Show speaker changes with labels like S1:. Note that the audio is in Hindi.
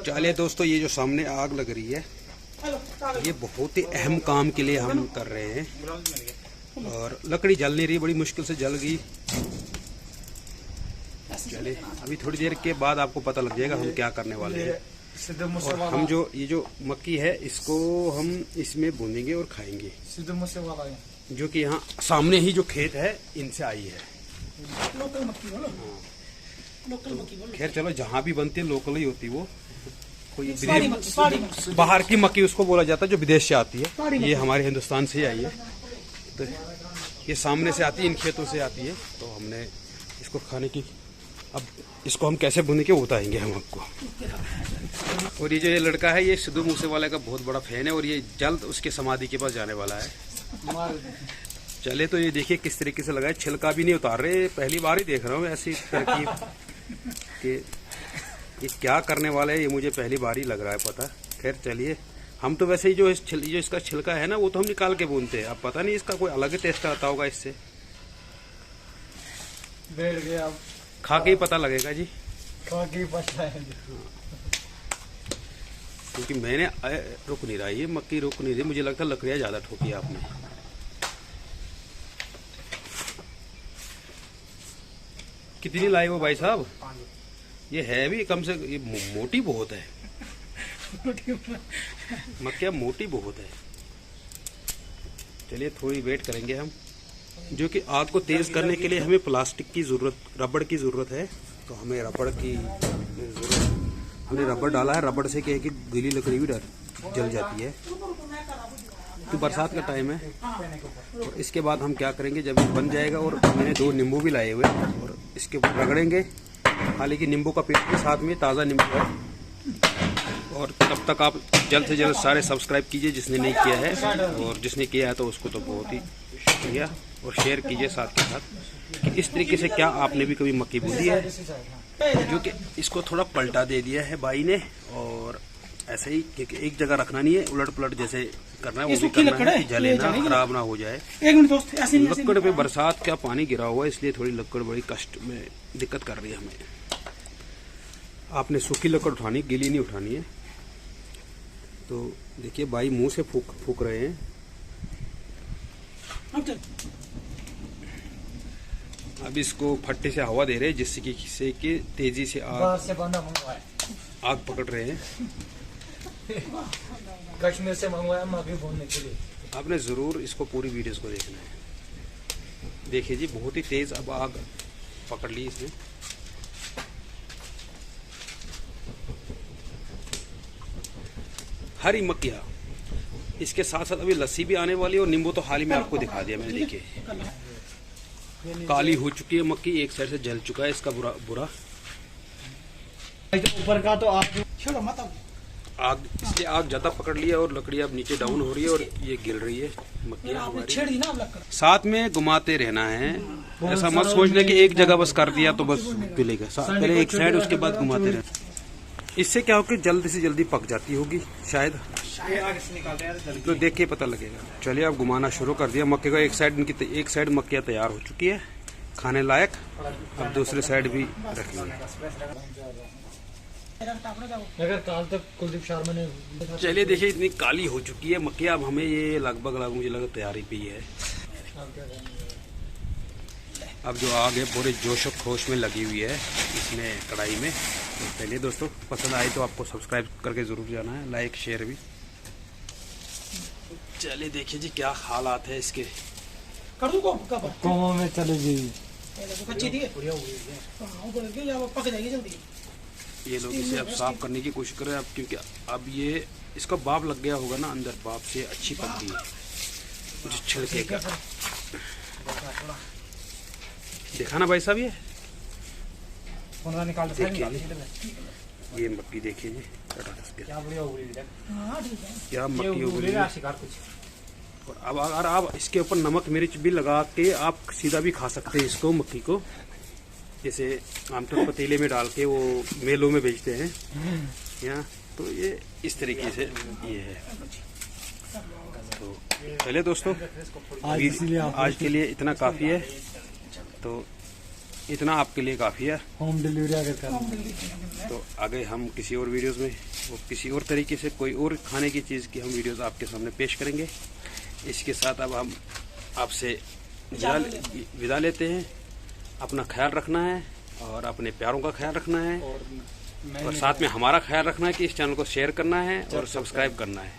S1: चलिए दोस्तों, ये जो सामने आग लग रही है, ये बहुत ही अहम काम के लिए हम कर रहे हैं और लकड़ी जल नहीं रही, बड़ी मुश्किल से जल गई। चलिए अभी थोड़ी देर के बाद आपको पता लग जाएगा हम क्या करने वाले हैं। और हम ये जो मक्की है इसको हम इसमें भूनेंगे और खाएंगे, जो कि यहाँ सामने ही जो खेत है इनसे आई है। खैर चलो, जहाँ भी बनती है लोकल ही होती वो, कोई बाहर की मक्की उसको बोला जाता है जो विदेश से आती है। ये हमारे हिंदुस्तान से ही आई है, तो ये सामने से आती है, इन खेतों से आती है। तो हमने इसको खाने की, अब इसको हम कैसे भून के बताएंगे हम आपको। और ये जो ये लड़का है, ये सिद्धू मूसेवाले का बहुत बड़ा फैन है और ये जल्द उसके समाधि के पास जाने वाला है। चले तो ये देखिए किस तरीके से लगा है, छिलका भी नहीं उतार रहे। पहली बार ही देख रहा हूँ ऐसी तरकीब कि ये क्या करने वाला है, ये मुझे पहली बार ही लग रहा है पता। खैर चलिए, हम तो वैसे ही जो इसका छिलका है ना वो तो हम निकाल के भूनते हैं। अब पता नहीं इसका कोई अलग ही टेस्ट आता होगा इससे।
S2: बैठ गया, अब
S1: खा के ही पता लगेगा जी,
S2: खा के ही पता है।
S1: क्योंकि मैंने रुक नहीं रहा, ये मक्की रुक नहीं रही। मुझे लगता है लकड़ियाँ ज़्यादा ठोकी आपने। कितनी लाई वो भाई साहब? ये है भी कम से, ये मोटी बहुत है मक्कियाँ, मोटी बहुत है। चलिए थोड़ी वेट करेंगे हम, जो कि आग को तेज करने के लिए हमें प्लास्टिक की ज़रूरत, रबड़ की ज़रूरत है। तो हमें रबड़ की ज़रूरत, हमने रबड़ डाला है। रबड़ से क्या है कि गीली लकड़ी भी जल जाती है। तो बरसात का टाइम है। और इसके बाद हम क्या करेंगे, जब ये बन जाएगा, और मैंने 2 नींबू भी लाए हुए और इसके ऊपर रगड़ेंगे। हालांकि नींबू का पेस्ट के साथ में ताज़ा नींबू है। और तब तक आप जल्द से जल्द सारे सब्सक्राइब कीजिए जिसने नहीं किया है, और जिसने किया है तो उसको तो बहुत ही शुक्रिया। और शेयर कीजिए साथ के साथ कि इस तरीके से क्या आपने भी कभी मक्की भूनी है। जो कि इसको थोड़ा पलटा दे दिया है भाई ने, और ऐसे ही एक जगह रखना नहीं है, उलट पलट जैसे करना है वो भी करना है, जले ना, खराब ना हो जाए। लकड़ पे बरसात का पानी गिरा हुआ है, इसलिए थोड़ी लकड़ बड़ी कष्ट में दिक्कत कर रही है हमें। आपने सूखी लकड़ उठानी, गीली नहीं उठानी है। तो देखिए भाई मुंह से फूक रहे हैं। अब इसको फट्टे से हवा दे रहे हैं जिससे कि तेजी से आग पकड़ रहे हैं।
S2: कश्मीर से मंगवाया मक्की भूनने के लिए।
S1: आपने ज़रूर इसको पूरी वीडियोस को देखना है। देखिए जी, बहुत ही तेज़ अब आग पकड़ ली इसने। हरी मक्कियाँ, इसके साथ साथ अभी लस्सी भी आने वाली है। और नींबू तो हाल ही में आपको दिखा दिया मैंने। देखिए काली हो चुकी है मक्की, एक साइड से जल चुका है इसका बुरा।
S2: ऊपर का तो आग
S1: इसलिए आग ज़्यादा पकड़ लिया और लकड़ी अब नीचे डाउन हो रही है और ये गिर रही है मक्खियाँ हमारी। साथ में घुमाते रहना है, ऐसा मत सोचने कि एक जगह बस कर दिया तो बस पिलेगा। पहले एक साइड, उसके बाद घुमाते रहना। इससे क्या हो कि जल्दी से जल्दी पक जाती होगी शायद, तो देख के पता लगेगा। चलिए अब घुमाना शुरू कर दिया मक्के का। एक साइड मक्खियाँ तैयार हो चुकी है खाने लायक। अब दूसरी साइड भी रखेंगे।
S2: काल तक कुलदीप शर्मा ने।
S1: चलिए देखिए, इतनी काली हो चुकी है मक्खियाँ। अब हमें ये लगभग मुझे लगा तैयारी पे ही है। अब जो आग है पूरे जोश और खोश में लगी हुई है इसमें कढ़ाई में। तो चलिए दोस्तों, पसंद आई तो आपको सब्सक्राइब करके ज़रूर जाना है, लाइक शेयर भी। चलिए देखिए जी क्या हालात है इसके।
S2: में चले जी,
S1: ये लोग इसे अब साफ करने की कोशिश कर रहे हैं अब, क्योंकि अब ये इसका बाप लग गया होगा ना अंदर, बाप से अच्छी पक गई है कुछ छिलके का। देखा ना भाई साहब, ये देखिए, ये मक्की देखिए जी, क्या मक्की हो गई। और अब अगर आप इसके ऊपर नमक मिर्च भी लगा के आप सीधा भी खा सकते हैं इसको, मक्की को। जैसे आमतौर पर पतीले में डाल के वो मेलों में बेचते हैं यहाँ, तो ये इस तरीके से ये है। तो चलिए दोस्तों, आज के लिए इतना काफ़ी है। तो इतना आपके लिए काफ़ी है।
S2: होम डिलीवरी अगर करना
S1: तो आगे हम किसी और वीडियोस में वो किसी और तरीके से कोई और खाने की चीज़ की हम वीडियोस आपके सामने पेश करेंगे। इसके साथ अब हम आपसे विदा लेते हैं। अपना ख्याल रखना है और अपने प्यारों का ख्याल रखना है और साथ में हमारा ख्याल रखना है कि इस चैनल को शेयर करना है और सब्सक्राइब करना है।